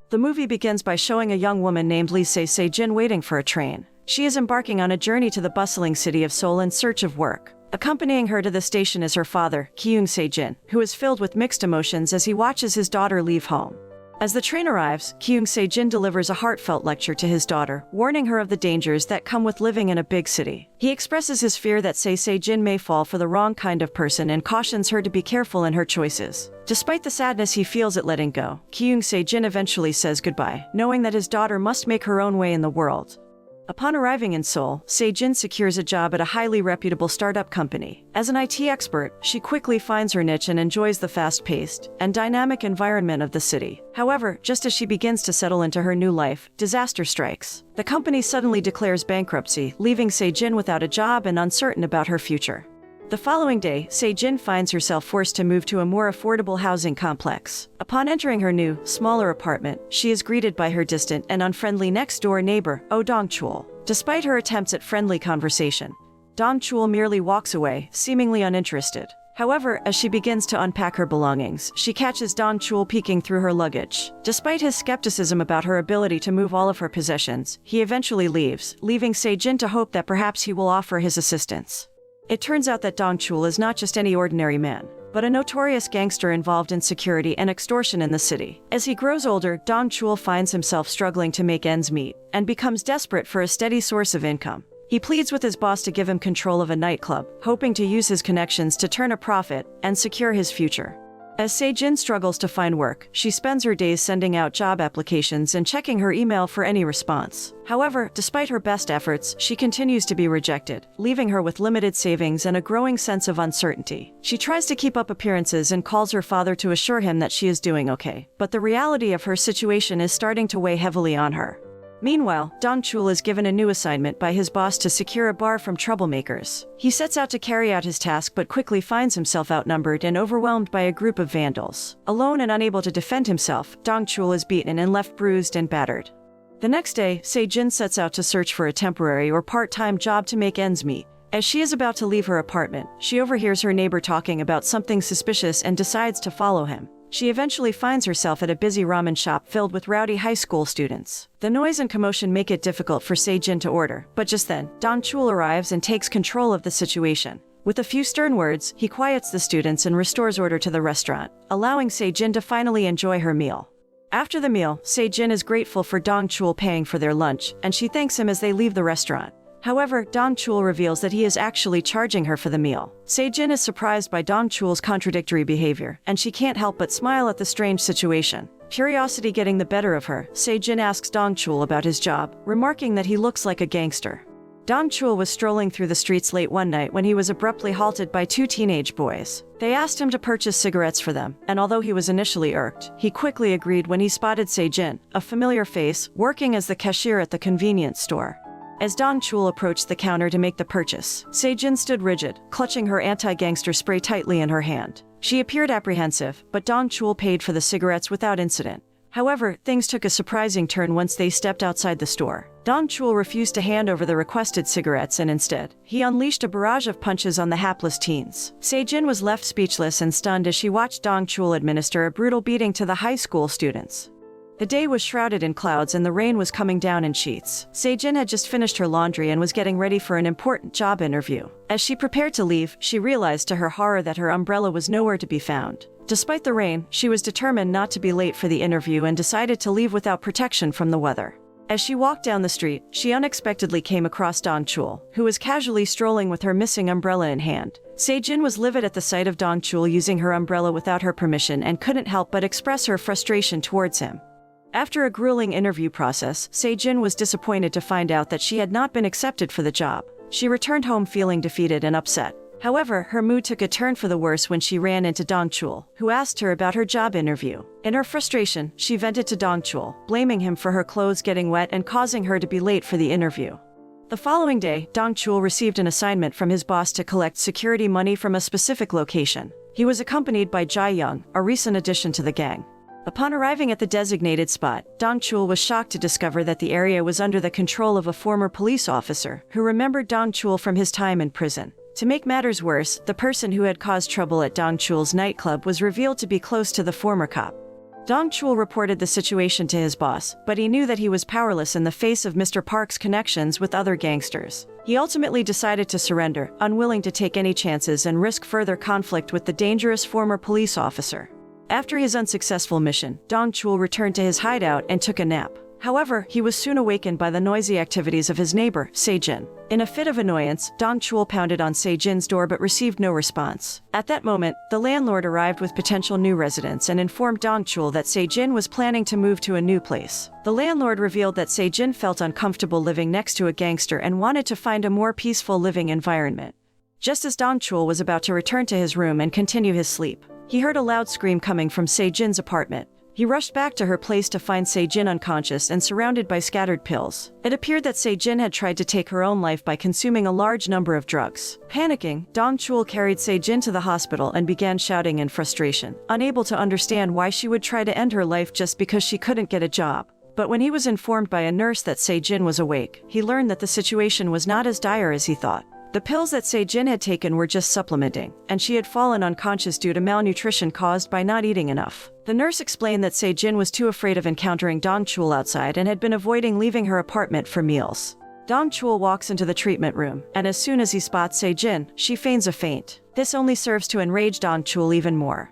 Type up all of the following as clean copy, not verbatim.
The movie begins by showing a young woman named Lee Se-jin waiting for a train. She is embarking on a journey to the bustling city of Seoul in search of work. Accompanying her to the station is her father, Kyung Se-jin, who is filled with mixed emotions as he watches his daughter leave home. As the train arrives, Kyung Se-jin delivers a heartfelt lecture to his daughter, warning her of the dangers that come with living in a big city. He expresses his fear that Se-jin may fall for the wrong kind of person and cautions her to be careful in her choices. Despite the sadness he feels at letting go, Kyung Se-jin eventually says goodbye, knowing that his daughter must make her own way in the world. Upon arriving in Seoul, Se-jin secures a job at a highly reputable startup company. As an IT expert, she quickly finds her niche and enjoys the fast-paced and dynamic environment of the city. However, just as she begins to settle into her new life, disaster strikes. The company suddenly declares bankruptcy, leaving Se-jin without a job and uncertain about her future. The following day, Se-jin finds herself forced to move to a more affordable housing complex. Upon entering her new, smaller apartment, she is greeted by her distant and unfriendly next-door neighbor, Oh Dong-chul. Despite her attempts at friendly conversation, Dong-chul merely walks away, seemingly uninterested. However, as she begins to unpack her belongings, she catches Dong-chul peeking through her luggage. Despite his skepticism about her ability to move all of her possessions, he eventually leaves, leaving Se-jin to hope that perhaps he will offer his assistance. It turns out that Dong-chul is not just any ordinary man, but a notorious gangster involved in security and extortion in the city. As he grows older, Dong-chul finds himself struggling to make ends meet, and becomes desperate for a steady source of income. He pleads with his boss to give him control of a nightclub, hoping to use his connections to turn a profit and secure his future. As Se-jin struggles to find work, she spends her days sending out job applications and checking her email for any response. However, despite her best efforts, she continues to be rejected, leaving her with limited savings and a growing sense of uncertainty. She tries to keep up appearances and calls her father to assure him that she is doing okay, but the reality of her situation is starting to weigh heavily on her. Meanwhile, Dong-chul is given a new assignment by his boss to secure a bar from troublemakers. He sets out to carry out his task but quickly finds himself outnumbered and overwhelmed by a group of vandals. Alone and unable to defend himself, Dong-chul is beaten and left bruised and battered. The next day, Se-jin sets out to search for a temporary or part-time job to make ends meet. As she is about to leave her apartment, she overhears her neighbor talking about something suspicious and decides to follow him. She eventually finds herself at a busy ramen shop filled with rowdy high school students. The noise and commotion make it difficult for Se-jin to order, but just then, Dong-chul arrives and takes control of the situation. With a few stern words, he quiets the students and restores order to the restaurant, allowing Se-jin to finally enjoy her meal. After the meal, Se-jin is grateful for Dong-chul paying for their lunch, and she thanks him as they leave the restaurant. However, Dong-chul reveals that he is actually charging her for the meal. Se-jin is surprised by Dong-chul's contradictory behavior, and she can't help but smile at the strange situation. Curiosity getting the better of her, Se-jin asks Dong-chul about his job, remarking that he looks like a gangster. Dong-chul was strolling through the streets late one night when he was abruptly halted by two teenage boys. They asked him to purchase cigarettes for them, and although he was initially irked, he quickly agreed when he spotted Se-jin, a familiar face, working as the cashier at the convenience store. As Dong-chul approached the counter to make the purchase, Se-jin stood rigid, clutching her anti-gangster spray tightly in her hand. She appeared apprehensive, but Dong-chul paid for the cigarettes without incident. However, things took a surprising turn once they stepped outside the store. Dong-chul refused to hand over the requested cigarettes and instead, he unleashed a barrage of punches on the hapless teens. Se-jin was left speechless and stunned as she watched Dong-chul administer a brutal beating to the high school students. The day was shrouded in clouds and the rain was coming down in sheets. Se-jin had just finished her laundry and was getting ready for an important job interview. As she prepared to leave, she realized to her horror that her umbrella was nowhere to be found. Despite the rain, she was determined not to be late for the interview and decided to leave without protection from the weather. As she walked down the street, she unexpectedly came across Dong-chul, who was casually strolling with her missing umbrella in hand. Se-jin was livid at the sight of Dong-chul using her umbrella without her permission and couldn't help but express her frustration towards him. After a grueling interview process, Se-jin was disappointed to find out that she had not been accepted for the job. She returned home feeling defeated and upset. However, her mood took a turn for the worse when she ran into Dong-chul, who asked her about her job interview. In her frustration, she vented to Dong-chul, blaming him for her clothes getting wet and causing her to be late for the interview. The following day, Dong-chul received an assignment from his boss to collect security money from a specific location. He was accompanied by Jae-young, a recent addition to the gang. Upon arriving at the designated spot, Dong-chul was shocked to discover that the area was under the control of a former police officer who remembered Dong-chul from his time in prison. To make matters worse, the person who had caused trouble at Dong-chul's nightclub was revealed to be close to the former cop. Dong Chul reported the situation to his boss, but he knew that he was powerless in the face of Mr. Park's connections with other gangsters. He ultimately decided to surrender, unwilling to take any chances and risk further conflict with the dangerous former police officer. After his unsuccessful mission, Dong Chul returned to his hideout and took a nap. However, he was soon awakened by the noisy activities of his neighbor, Se-jin. In a fit of annoyance, Dong Chul pounded on Se-jin's door but received no response. At that moment, the landlord arrived with potential new residents and informed Dong Chul that Se-jin was planning to move to a new place. The landlord revealed that Se-jin felt uncomfortable living next to a gangster and wanted to find a more peaceful living environment. Just as Dong Chul was about to return to his room and continue his sleep, he heard a loud scream coming from Se-jin's apartment. He rushed back to her place to find Se-jin unconscious and surrounded by scattered pills. It appeared that Se-jin had tried to take her own life by consuming a large number of drugs. Panicking, Dong Chul carried Se-jin to the hospital and began shouting in frustration, unable to understand why she would try to end her life just because she couldn't get a job. But when he was informed by a nurse that Se-jin was awake, he learned that the situation was not as dire as he thought. The pills that Se-jin had taken were just supplementing, and she had fallen unconscious due to malnutrition caused by not eating enough. The nurse explained that Se-jin was too afraid of encountering Dong Chul outside and had been avoiding leaving her apartment for meals. Dong Chul walks into the treatment room, and as soon as he spots Se-jin, she feigns a faint. This only serves to enrage Dong Chul even more.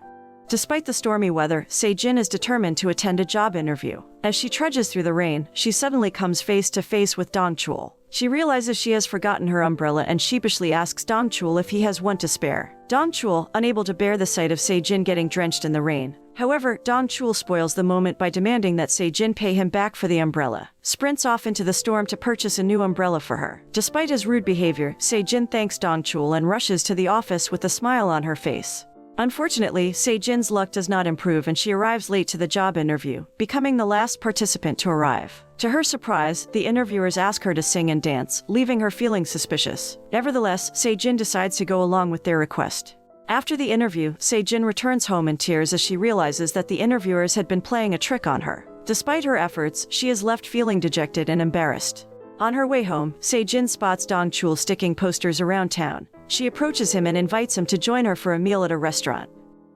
Despite the stormy weather, Se-jin is determined to attend a job interview. As she trudges through the rain, she suddenly comes face to face with Dong Chul. She realizes she has forgotten her umbrella and sheepishly asks Dong Chul if he has one to spare. Dong Chul, unable to bear the sight of Se-jin getting drenched in the rain. However, Dong Chul spoils the moment by demanding that Se-jin pay him back for the umbrella, sprints off into the storm to purchase a new umbrella for her. Despite his rude behavior, Se-jin thanks Dong Chul and rushes to the office with a smile on her face. Unfortunately, Se-jin's luck does not improve and she arrives late to the job interview, becoming the last participant to arrive. To her surprise, the interviewers ask her to sing and dance, leaving her feeling suspicious. Nevertheless, Se-jin decides to go along with their request. After the interview, Se-jin returns home in tears as she realizes that the interviewers had been playing a trick on her. Despite her efforts, she is left feeling dejected and embarrassed. On her way home, Se-jin spots Dong Chul sticking posters around town. She approaches him and invites him to join her for a meal at a restaurant.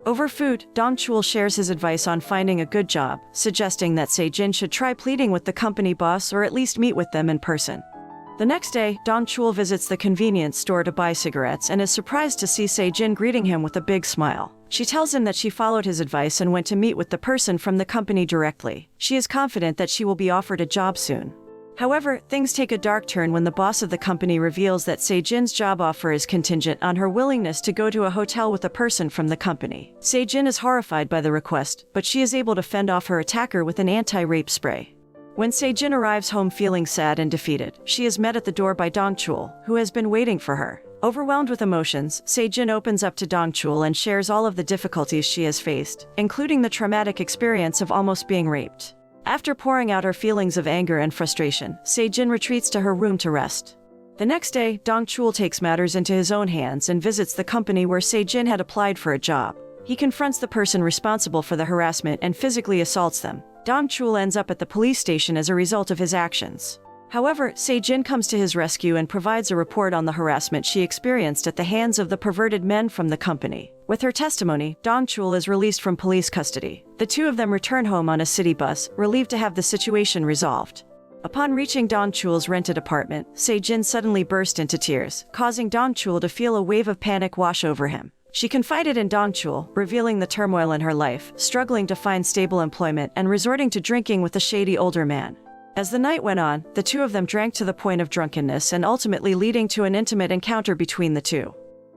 Over food, Dong Chul shares his advice on finding a good job, suggesting that Se-jin should try pleading with the company boss or at least meet with them in person. The next day, Dong Chul visits the convenience store to buy cigarettes and is surprised to see Se-jin greeting him with a big smile. She tells him that she followed his advice and went to meet with the person from the company directly. She is confident that she will be offered a job soon. However, things take a dark turn when the boss of the company reveals that Se-jin's job offer is contingent on her willingness to go to a hotel with a person from the company. Se-jin is horrified by the request, but she is able to fend off her attacker with an anti-rape spray. When Se-jin arrives home feeling sad and defeated, she is met at the door by Dong Chul, who has been waiting for her. Overwhelmed with emotions, Se-jin opens up to Dong Chul and shares all of the difficulties she has faced, including the traumatic experience of almost being raped. After pouring out her feelings of anger and frustration, Se-jin retreats to her room to rest. The next day, Dong Chul takes matters into his own hands and visits the company where Se-jin had applied for a job. He confronts the person responsible for the harassment and physically assaults them. Dong Chul ends up at the police station as a result of his actions. However, Se-jin comes to his rescue and provides a report on the harassment she experienced at the hands of the perverted men from the company. With her testimony, Dong Chul is released from police custody. The two of them return home on a city bus, relieved to have the situation resolved. Upon reaching Dong Chul's rented apartment, Se-jin suddenly burst into tears, causing Dong Chul to feel a wave of panic wash over him. She confided in Dong Chul, revealing the turmoil in her life, struggling to find stable employment and resorting to drinking with a shady older man. As the night went on, the two of them drank to the point of drunkenness and ultimately leading to an intimate encounter between the two.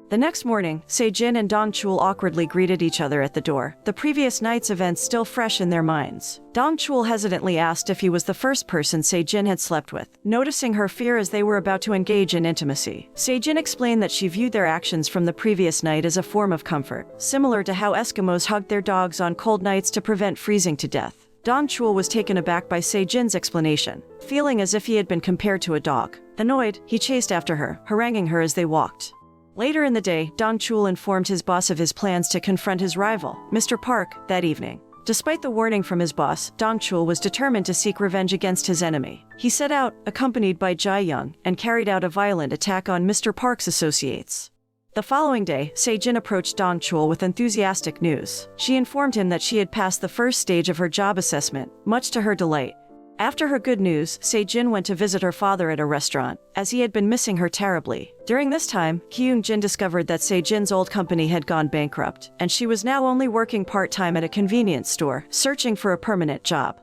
The next morning, Se-jin and Dong Chul awkwardly greeted each other at the door, the previous night's events still fresh in their minds. Dong Chul hesitantly asked if he was the first person Se-jin had slept with, noticing her fear as they were about to engage in intimacy. Se-jin explained that she viewed their actions from the previous night as a form of comfort, similar to how Eskimos hugged their dogs on cold nights to prevent freezing to death. Dong Chul was taken aback by Se-jin's explanation, feeling as if he had been compared to a dog. Annoyed, he chased after her, haranguing her as they walked. Later in the day, Dong Chul informed his boss of his plans to confront his rival, Mr. Park, that evening. Despite the warning from his boss, Dong Chul was determined to seek revenge against his enemy. He set out, accompanied by Jae Young, and carried out a violent attack on Mr. Park's associates. The following day, Se-jin approached Dong-chul with enthusiastic news. She informed him that she had passed the first stage of her job assessment, much to her delight. After her good news, Se-jin went to visit her father at a restaurant, as he had been missing her terribly. During this time, Kyung-jin discovered that Se-jin's old company had gone bankrupt, and she was now only working part-time at a convenience store, searching for a permanent job.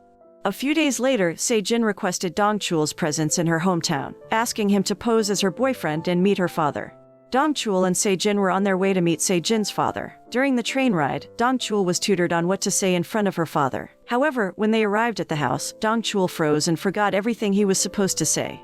A few days later, Se-jin requested Dong-chul's presence in her hometown, asking him to pose as her boyfriend and meet her father. Dong-chul and Se-jin were on their way to meet Se-jin's father. During the train ride, Dong-chul was tutored on what to say in front of her father. However, when they arrived at the house, Dong-chul froze and forgot everything he was supposed to say.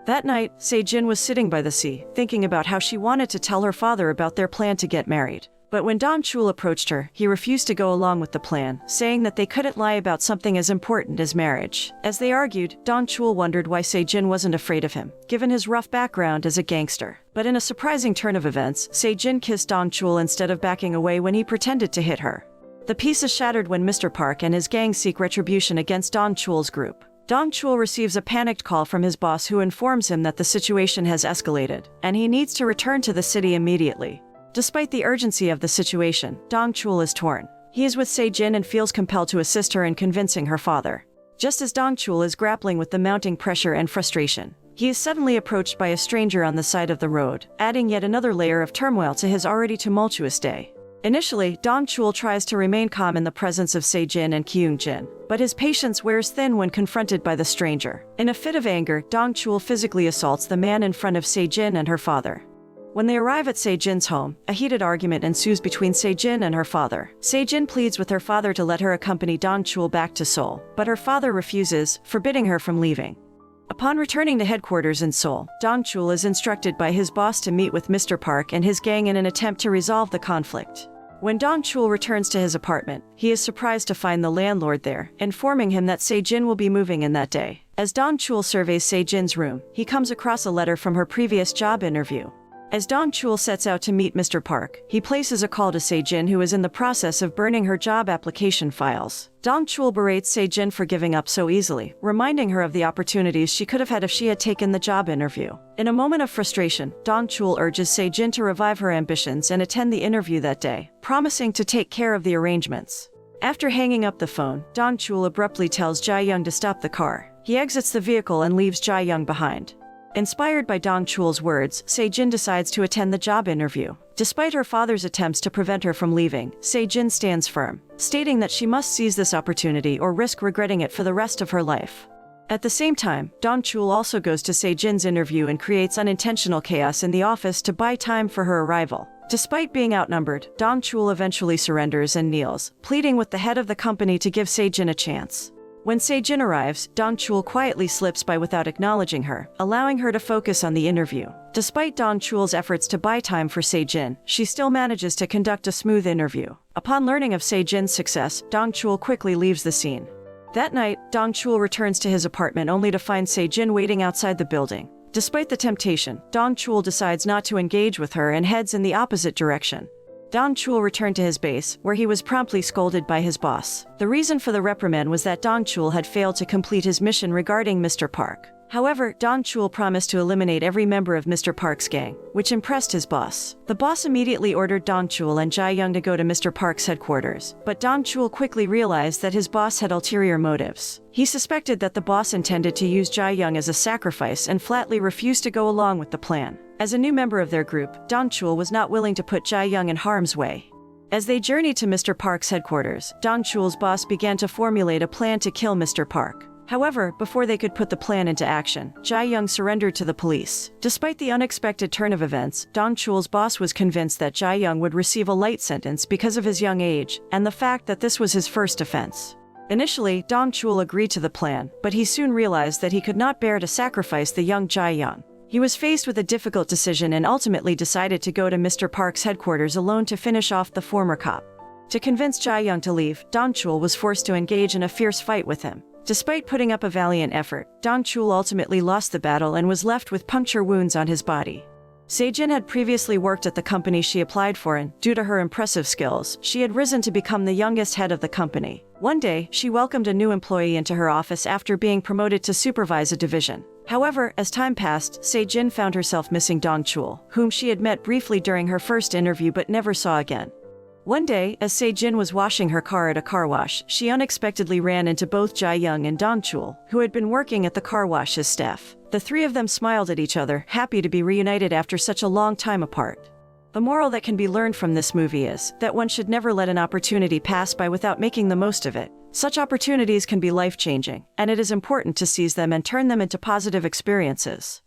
That night, Se-jin was sitting by the sea, thinking about how she wanted to tell her father about their plan to get married. But when Dong-chul approached her, he refused to go along with the plan, saying that they couldn't lie about something as important as marriage. As they argued, Dong-chul wondered why Se-jin wasn't afraid of him, given his rough background as a gangster. But in a surprising turn of events, Se-jin kissed Dong-chul instead of backing away when he pretended to hit her. The peace is shattered when Mr. Park and his gang seek retribution against Dong-chul's group. Dong-chul receives a panicked call from his boss who informs him that the situation has escalated, and he needs to return to the city immediately. Despite the urgency of the situation, Dong-chul is torn. He is with Se-jin and feels compelled to assist her in convincing her father. Just as Dong-chul is grappling with the mounting pressure and frustration, he is suddenly approached by a stranger on the side of the road, adding yet another layer of turmoil to his already tumultuous day. Initially, Dong-chul tries to remain calm in the presence of Se-jin and Kyung-jin, but his patience wears thin when confronted by the stranger. In a fit of anger, Dong-chul physically assaults the man in front of Se-jin and her father. When they arrive at Se-jin's home, a heated argument ensues between Se-jin and her father. Se-jin pleads with her father to let her accompany Dong-chul back to Seoul, but her father refuses, forbidding her from leaving. Upon returning to headquarters in Seoul, Dong-chul is instructed by his boss to meet with Mr. Park and his gang in an attempt to resolve the conflict. When Dong-chul returns to his apartment, he is surprised to find the landlord there, informing him that Se-jin will be moving in that day. As Dong-chul surveys Se-jin's room, he comes across a letter from her previous job interview. As Dong-chul sets out to meet Mr. Park, he places a call to Se-jin, who is in the process of burning her job application files. Dong-chul berates Se-jin for giving up so easily, reminding her of the opportunities she could have had if she had taken the job interview. In a moment of frustration, Dong-chul urges Se-jin to revive her ambitions and attend the interview that day, promising to take care of the arrangements. After hanging up the phone, Dong-chul abruptly tells Jae-young to stop the car. He exits the vehicle and leaves Jae-young behind. Inspired by Dong-chul's words, Se-jin decides to attend the job interview. Despite her father's attempts to prevent her from leaving, Se-jin stands firm, stating that she must seize this opportunity or risk regretting it for the rest of her life. At the same time, Dong-chul also goes to Se-jin's interview and creates unintentional chaos in the office to buy time for her arrival. Despite being outnumbered, Dong-chul eventually surrenders and kneels, pleading with the head of the company to give Se-jin a chance. When Se-jin arrives, Dong-chul quietly slips by without acknowledging her, allowing her to focus on the interview. Despite Dong-chul's efforts to buy time for Se-jin, she still manages to conduct a smooth interview. Upon learning of Se-jin's success, Dong-chul quickly leaves the scene. That night, Dong-chul returns to his apartment only to find Se-jin waiting outside the building. Despite the temptation, Dong-chul decides not to engage with her and heads in the opposite direction. Dong-chul returned to his base, where he was promptly scolded by his boss. The reason for the reprimand was that Dong-chul had failed to complete his mission regarding Mr. Park. However, Dong-chul promised to eliminate every member of Mr. Park's gang, which impressed his boss. The boss immediately ordered Dong-chul and Jae-young to go to Mr. Park's headquarters, but Dong-chul quickly realized that his boss had ulterior motives. He suspected that the boss intended to use Jae-young as a sacrifice and flatly refused to go along with the plan. As a new member of their group, Dong-chul was not willing to put Jae-young in harm's way. As they journeyed to Mr. Park's headquarters, Dong-chul's boss began to formulate a plan to kill Mr. Park. However, before they could put the plan into action, Jae-young surrendered to the police. Despite the unexpected turn of events, Dong-chul's boss was convinced that Jae-young would receive a light sentence because of his young age, and the fact that this was his first offense. Initially, Dong-chul agreed to the plan, but he soon realized that he could not bear to sacrifice the young Jae-young. He was faced with a difficult decision and ultimately decided to go to Mr. Park's headquarters alone to finish off the former cop. To convince Jae-young to leave, Dong-chul was forced to engage in a fierce fight with him. Despite putting up a valiant effort, Dong-chul ultimately lost the battle and was left with puncture wounds on his body. Se-jin had previously worked at the company she applied for, and due to her impressive skills, she had risen to become the youngest head of the company. One day, she welcomed a new employee into her office after being promoted to supervise a division. However, as time passed, Se-jin found herself missing Dong-chul, whom she had met briefly during her first interview but never saw again. One day, as Se-jin was washing her car at a car wash, she unexpectedly ran into both Jae-young and Dong-chul, who had been working at the car wash as staff. The three of them smiled at each other, happy to be reunited after such a long time apart. The moral that can be learned from this movie is that one should never let an opportunity pass by without making the most of it. Such opportunities can be life-changing, and it is important to seize them and turn them into positive experiences.